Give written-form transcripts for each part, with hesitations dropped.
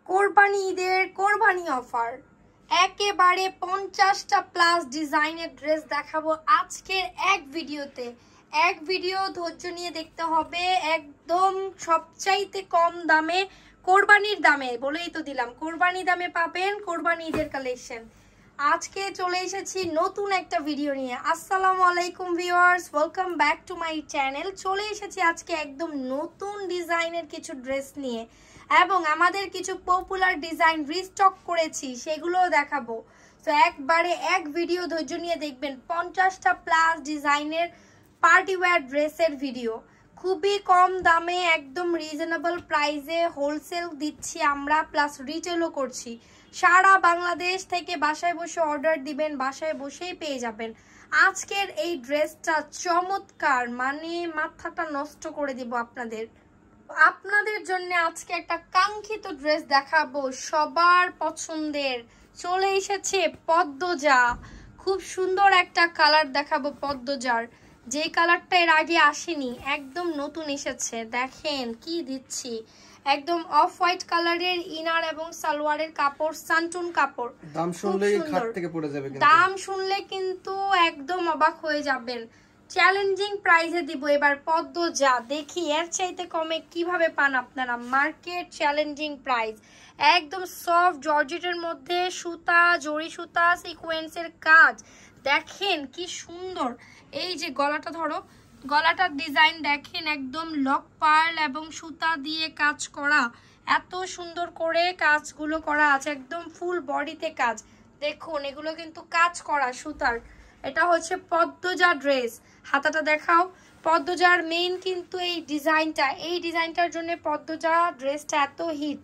কোরবানি ঈদের কোরবানি অফার একেবারে 50টা প্লাস ডিজাইনের ড্রেস দেখাবো আজকের এক ভিডিও ধৈর্য নিয়ে দেখতে হবে। একদম সবচাইতে কম দামে কোরবানির দামে বলেই তো দিলাম, কোরবানি দামে পাবেন কোরবানি ঈদের কালেকশন। আজকে চলে এসেছি নতুন একটা ভিডিও নিয়ে। আসসালামু আলাইকুম viewers, welcome back to my channel. চলে এসেছি আজকে একদম নতুন ডিজাইনের কিছু ড্রেস নিয়ে এবং আমাদের কিছু পপুলার ডিজাইন রিস্টক করেছি, সেগুলোও দেখাবো। তো একবারে এক ভিডিও ধৈর্য নিয়ে দেখবেন 50টা প্লাস ডিজাইনের পার্টি ওয়্যার ড্রেসের ভিডিও, খুবই কম দামে একদম রিজনেবল প্রাইসে হোলসেল দিচ্ছি আমরা, প্লাস রিটেলও করছি। সারা বাংলাদেশ থেকে বাসায় বসে অর্ডার দিবেন, বাসায় বসেই পেয়ে যাবেন। আজকের এই ড্রেসটা চমৎকার, মানে মাথাটা নষ্ট করে দিব আপনাদের জন্য। আজকে একটা কাঙ্ক্ষিত ড্রেস দেখাবো, সবার পছন্দের। চলে এসেছে পদ্মজা, খুব সুন্দর একটা কালার দেখাবো পদ্মজার, যে কালারটা এর আগে আসেনি, একদম নতুন এসেছে। দেখেন কি দিচ্ছি, একদম অফ হোয়াইট কালারের ইনার এবং সালোয়ারের কাপড়, সানটুন কাপড়। দাম শুনলেই খাট থেকে পড়ে যাবে, দাম শুনলে কিন্তু একদম অবাক হয়ে যাবেন। চ্যালেঞ্জিং প্রাইসে দিব এবার পদ্মজা, দেখি এর চাইতে কমে কিভাবে পান আপনারা। মার্কেট চ্যালেঞ্জিং প্রাইস, একদম সফট জর্জেটের মধ্যে সুতা, জরি সুতা, সিকোয়েন্সের কাজ। দেখেন কি সুন্দর, এই যে গলাটা ধরো, গলাটার ডিজাইন দেখেন, একদম লক পার্ল এবং সুতা দিয়ে কাজ করা, এত সুন্দর করে কাজগুলো করা আছে, একদম ফুল বডিতে কাজ। দেখুন এগুলো কিন্তু কাজ করা সুতার। এটা হচ্ছে পদ্মজা ড্রেস, হাতাটা দেখাও। পদ্মজার মেইন কিন্তু এই ডিজাইনটার জন্য পদ্মজা ড্রেসটা এত হিট,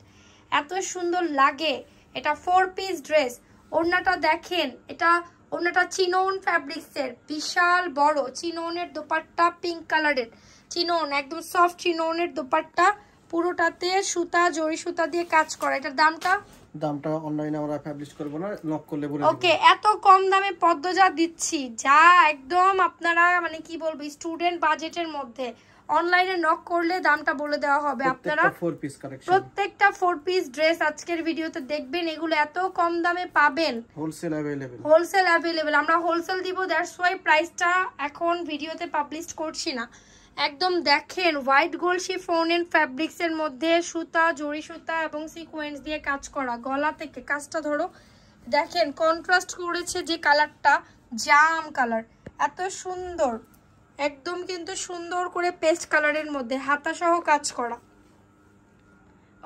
এত সুন্দর লাগে। এটা 4 পিস ড্রেস। ওড়নাটা দেখেন, এটা ওড়নাটা চিনোন ফ্যাব্রিক্সের, বিশাল বড় চিনোনের দোপাট্টা, পিঙ্ক কালারের চিনোন, একদম সফট চিনোনের দোপাট্টা, পুরোটাতে সুতা, জরি সুতা দিয়ে কাজ করা। এটার দামটা অনলাইনে আমরা পাবলিশ করব না, নক করলে বলে দেব। ওকে, এত কম দামে পদ্মজা দিচ্ছি, যা একদম আপনারা মানে কি বলবো, স্টুডেন্ট বাজেটের মধ্যে। অনলাইনে নক করলে দামটা বলে দেওয়া হবে। আপনারা প্রত্যেকটা 4 পিস ড্রেস আজকের ভিডিওতে দেখবেন, এগুলো এত কম দামে পাবেন। হোলসেল অ্যাভেলেবেল, আমরা হোলসেল দিব, দ্যাটস ওয়াই প্রাইসটা এখন ভিডিওতে পাবলিশ করছি না। একদম দেখেন হোয়াইট গোল্ড শিফনের ফ্যাব্রিক্সের মধ্যে সুতা, জরি সুতা এবং সিকোয়েন্স দিয়ে কাজ করা। গলা থেকে কাজটা ধরো, দেখেন কন্ট্রাস্ট করেছে যে কালারটা, জাম কালার, এত সুন্দর, একদম কিন্তু সুন্দর করে পেস্ট কালারের মধ্যে হাতা সহ কাজ করা।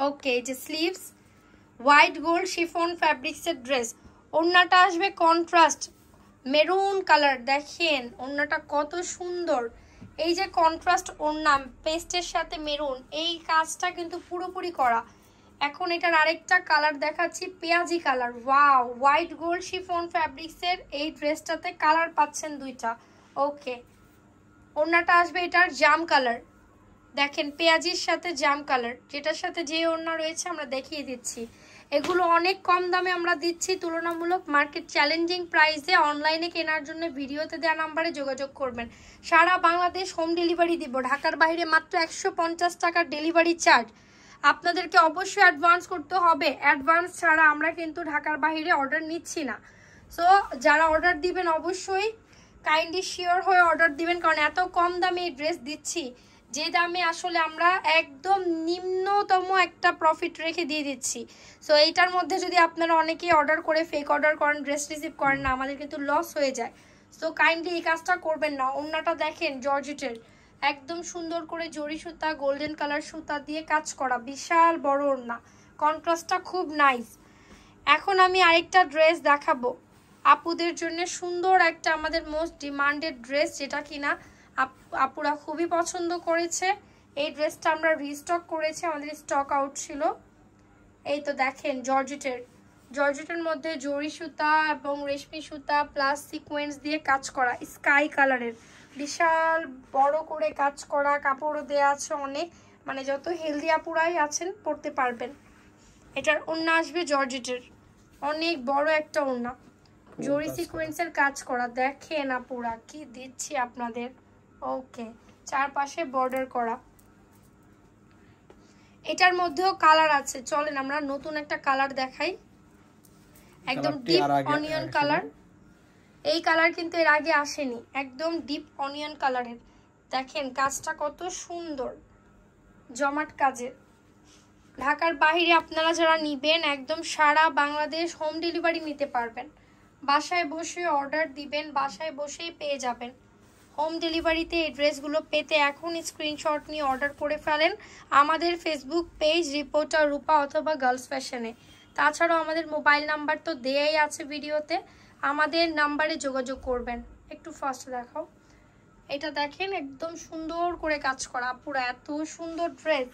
ওকে, যে স্লিভস হোয়াইট গোল্ড শিফন ফ্যাব্রিক্সের ড্রেস। ওড়নাটা আসবে কন্ট্রাস্ট মেরুন কালার, দেখেন ওড়নাটা কত সুন্দর। এই যে কন্ট্রাস্ট ওড়না পেস্টের সাথে মেরুন, এই কাজটা কিন্তু পুরোপুরি করা। এখন এটার আরেকটা কালার দেখাচ্ছি, পেঁয়াজি colour. Wow, white gold chiffon ফ্যাব্রিক্সের এই ড্রেসটাতে কালার পাচ্ছেন দুইটা। ওকে, ওড়নাটা আসবে এটার জাম কালার, দেখেন পেঁয়াজির সাথে জাম কালার, যেটার সাথে যে ওড়না রয়েছে আমরা দেখিয়ে দিচ্ছি। এগুলো অনেক কম দামে আমরা দিচ্ছি, তুলনামূলক মার্কেট চ্যালেঞ্জিং প্রাইসে। অনলাইনে কেনার জন্য ভিডিওতে দেওয়া নাম্বারে যোগাযোগ করবেন। সারা বাংলাদেশ হোম ডেলিভারি দিব, ঢাকার বাইরে মাত্র 150 টাকার ডেলিভারি চার্জ। আপনাদেরকে অবশ্যই অ্যাডভান্স করতে হবে, অ্যাডভান্স ছাড়া আমরা কিন্তু ঢাকার বাইরে অর্ডার নিচ্ছি না। সো যারা অর্ডার দিবেন অবশ্যই কাইন্ডলি শিওর হয়ে অর্ডার দিবেন, কারণ এত কম দামে এই ড্রেস দিচ্ছি, যে দামে আসলে আমরা একদম নিম্নতম একটা প্রফিট রেখে দিয়ে দিচ্ছি। সো এইটার মধ্যে যদি আপনারা অনেকেই অর্ডার করে ফেক অর্ডার করেন, ড্রেস রিসিভ করেন না, আমাদের কিন্তু লস হয়ে যায়। সো কাইন্ডলি এই কাজটা করবেন না। ওড়নাটা দেখেন জর্জেটের, একদম সুন্দর করে জরি সুতা, গোল্ডেন কালার সুতা দিয়ে কাজ করা, বিশাল বড় ওড়না, কন্ট্রাস্টটা খুব নাইস। এখন আমি আরেকটা ড্রেস দেখাবো আপুদের জন্য, সুন্দর একটা আমাদের মোস্ট ডিমান্ডেড ড্রেস, যেটা কিনা আপুরা খুবই পছন্দ করেছে। এই ড্রেসটা আমরা রিস্টক করেছি, আমাদের স্টক আউট ছিল। এই তো দেখেন জর্জেটের মধ্যে জরি সুতা এবং রেশমি সুতা প্লাস সিকোয়েন্স দিয়ে কাজ করা, স্কাই কালারের, বিশাল বড় করে কাজ করা, কাপড়ও দেওয়া আছে অনেক, মানে যত হেলদি আপুরাই আছেন পরতে পারবেন। এটার ওড়না আসবে জর্জেটের, অনেক বড় একটা ওড়না, জরি সিকোয়েন্সের কাজ করা। দেখেন আপুরা কি দিচ্ছি আপনাদের। ওকে, চারপাশে বর্ডার করা। এটার মধ্যেও কালার আছে, চলেন আমরা নতুন একটা কালার দেখাই, একদম ডিপ অনিয়ন কালার। এই কালার কিন্তু এর আগে আসেনি, একদম ডিপ অনিয়ন কালারের। দেখেন কাজটা কত সুন্দর, জমাট কাজের। ঢাকার বাইরে আপনারা যারা নিবেন একদম সারা বাংলাদেশ হোম ডেলিভারি নিতে পারবেন। বাসায় বসে অর্ডার দিবেন, বাসায় বসেই পেয়ে যাবেন। হোম ডেলিভারিতে এই ড্রেসগুলো পেতে এখন স্ক্রিনশট নিয়ে অর্ডার করে ফেলেন আমাদের ফেসবুক পেজ রিপোর্টার রূপা অথবা গার্লস ফ্যাশনে। তাছাড়াও আমাদের মোবাইল নাম্বার তো দেয়াই আছে ভিডিওতে, আমাদের নাম্বারে যোগাযোগ করবেন। একটু ফাস্ট দেখাও। এটা দেখেন একদম সুন্দর করে কাজ করা, পুরো এত সুন্দর ড্রেস,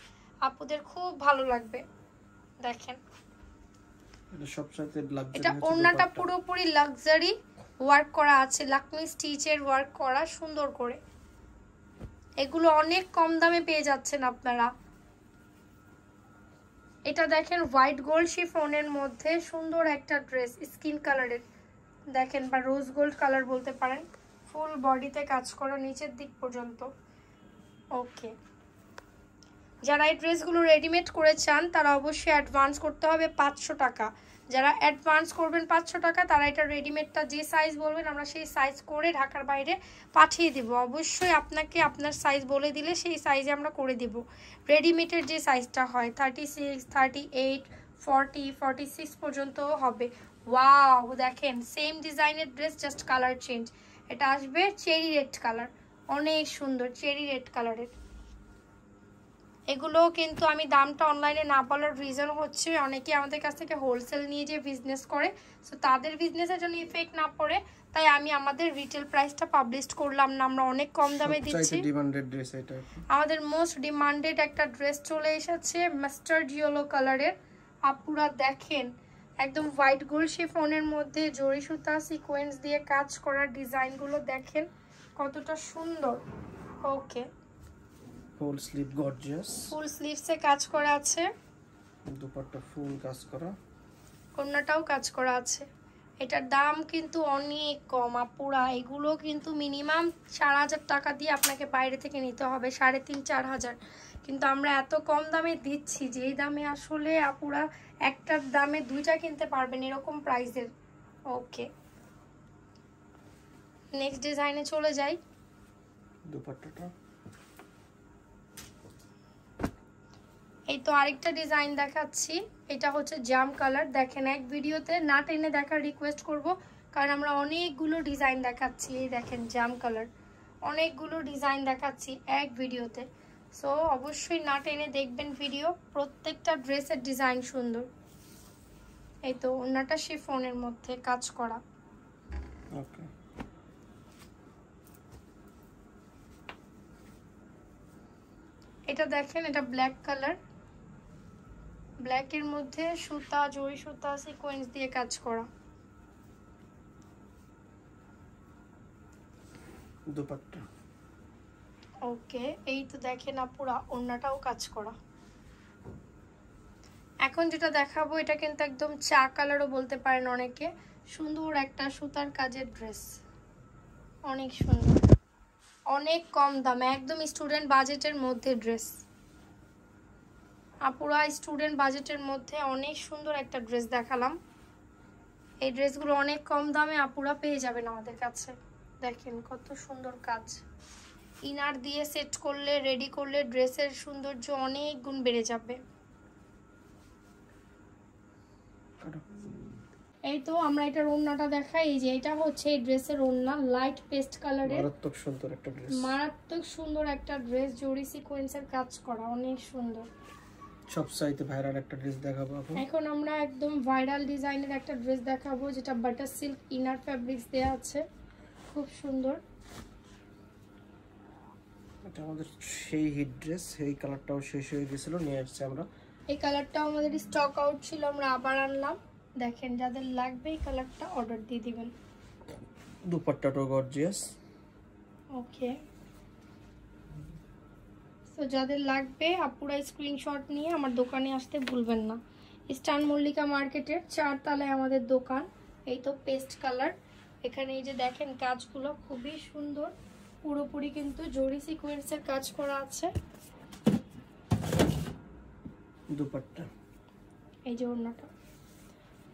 আপুদের খুব ভালো লাগবে। দেখেন এটা ওড়নাটা পুরোপুরি লাক্সারি ওয়ার্ক করা আছে, লাকমি স্টিচের ওয়ার্ক করা সুন্দর করে। এগুলো অনেক কম দামে পেয়ে যাচ্ছেন আপনারা। এটা দেখেন হোয়াইট গোল্ড শিফনের মধ্যে সুন্দর একটা ড্রেস, স্কিন কালারের দেখেন, বা রোজ গোল্ড কালার বলতে পারেন। ফুল বডিতে কাজ করা নিচের দিক পর্যন্ত। ওকে, যারা এই ড্রেসগুলো রেডিমেড করে চান তারা অবশ্যই অ্যাডভান্স করতে হবে 500 টাকা। যারা অ্যাডভান্স করবেন 500 টাকা, তারা এটা রেডিমেডটা যে সাইজ বলবেন আমরা সেই সাইজ করে ঢাকার বাইরে পাঠিয়ে দিব। অবশ্যই আপনাকে আপনার সাইজ বলে দিলে সেই সাইজে আমরা করে দিব। রেডিমেডের যে সাইজটা হয় 36, 38, 40, 46 পর্যন্তও হবে। ওয়াও, দেখেন সেম ডিজাইনের ড্রেস, জাস্ট কালার চেঞ্জ। এটা আসবে চেরি রেড কালার, অনেক সুন্দর চেরি রেড কালারের। এগুলো কিন্তু আমি দামটা অনলাইনে না বলার রিজন হচ্ছে অনেকে আমাদের কাছ থেকে হোলসেল নিয়ে যে বিজনেস করে, সো তাদের বিজনেসের জন্য ইফেক্ট না পড়ে, তাই আমি আমাদের রিটেল প্রাইসটা পাবলিশ করলাম না, আমরা অনেক কম দামে দিচ্ছি। আমাদের মোস্ট ডিমান্ডেড একটা ড্রেস চলে এসেছে মাস্টার্ড ইয়েলো কালারের। আপুরা দেখেন একদম হোয়াইট গোল্ড শিফনের মধ্যে জরি সুতা সিকোয়েন্স দিয়ে কাজ করা ডিজাইনগুলো দেখেন কতটা সুন্দর। ওকে, ফুল স্লিভ গর্জিয়াস, ফুল স্লিভসে কাজ করা আছে, দুপাট্টা ফুল কাজ করা, ওড়নাটাও কাজ করা আছে। এটার দাম কিন্তু অনেক কম আপুরা, এগুলো কিন্তু মিনিমাম 4000 টাকা দিয়ে আপনাকে বাইরে থেকে নিতে হবে, 3500-4000। কিন্তু আমরা এত কম দামে দিচ্ছি যে এই দামে আসলে আপুরা একটার দামে দুইটা কিনতে পারবেন এরকম প্রাইসের। ওকে, নেক্সট ডিজাইনে চলে যাই। দুপাট্টাটা এই তো আরেকটা ডিজাইন দেখাচ্ছি, এটা হচ্ছে জাম কালার। দেখেন এক ভিডিওতে না টেনে দেখার রিকোয়েস্ট করব, কারণ আমরা অনেকগুলো ডিজাইন দেখাচ্ছি। এই দেখেন জাম কালার, অনেকগুলো ডিজাইন দেখাচ্ছি এক ভিডিওতে, সো অবশ্যই না টেনে দেখবেন ভিডিও। প্রত্যেকটা ড্রেসের ডিজাইন সুন্দর। এই তো ওড়নাটা শিফনের মধ্যে কাজ করা। ওকে, এটা দেখেন, এটা ব্ল্যাক কালার, ব্ল্যাকের মধ্যে সুতা জরি সুতা সিকোয়েন্স দিয়ে কাজ করা। দুপাট্টা ওকে, এই তো দেখেন আপুরা ওড়নাটাও কাজ করা। এখন যেটা দেখাবো এটা কিন্তু একদম চা কালারও বলতে পারেন অনেকে। সুন্দর একটা সুতার কাজের ড্রেস, অনেক সুন্দর, অনেক কম দামে, একদম স্টুডেন্ট বাজেটের মধ্যে ড্রেস। আপুরা স্টুডেন্ট বাজেটের মধ্যে অনেক সুন্দর একটা ড্রেস দেখালাম। এই ড্রেসগুলো অনেক কম দামে আপুরা পেয়ে যাবেন আমাদের কাছে। দেখেন কত সুন্দর কাজ, ইনার দিয়ে সেট করলে রেডি করলে ড্রেসের সৌন্দর্য অনেক গুণ বেড়ে যাবে। এই তো আমরা এটার ওড়নাটা দেখাই, এই যে এটা হচ্ছে এই ড্রেসের ওড়না, লাইট পেস্ট কালারের, মারাত্মক সুন্দর একটা ড্রেস, মারাত্মক সুন্দর একটা ড্রেস, জরি সিকোয়েন্সের কাজ করা, অনেক সুন্দর। সবচাইতে ভাইরাল একটা ড্রেস দেখাবো এখন আমরা একদম ভাইরাল ডিজাইনের একটা ড্রেস দেখাবো, যেটা বাটার সিল্ক ইনার ফ্যাব্রিক্স দেয়া আছে, খুব সুন্দর। এটা আমাদের সেই হিট ড্রেস, এই কালারটাও শেষ হয়ে গেছিল, নিয়ে আসছি আমরা। এই কালারটাও আমাদের স্টক আউট ছিল, আমরা আবার আনলাম। দেখেন যাদের লাগবে এই কালারটা অর্ডার দিয়ে দিবেন। দুপাট্টাটাও গর্জিয়াস। ওকে, তো যাদের লাগবে আপুরা স্ক্রিনশট নিয়ে আমার দোকানে আসতে ভুলবেন না। ইস্টার্ন মল্লিকা মার্কেটের 4 তলায় আমাদের দোকান। এই তো পেস্ট কালার, এখানে এই যে দেখেন কাজগুলো খুবই সুন্দর, পুরোপুরি কিন্তু জরি সিকোয়েন্সের কাজ করা আছে। দুপাট্টা, এই যে ওড়নাটা।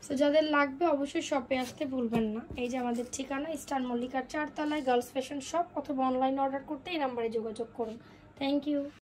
সো যাদের লাগবে অবশ্যই শপে আসতে ভুলবেন না। এই যে আমাদের ঠিকানা স্টার মল্লিকার 4 তলায়, গার্লস ফ্যাশন শপ, অথবা অনলাইন অর্ডার করতে এই নাম্বারে যোগাযোগ করুন। Thank you.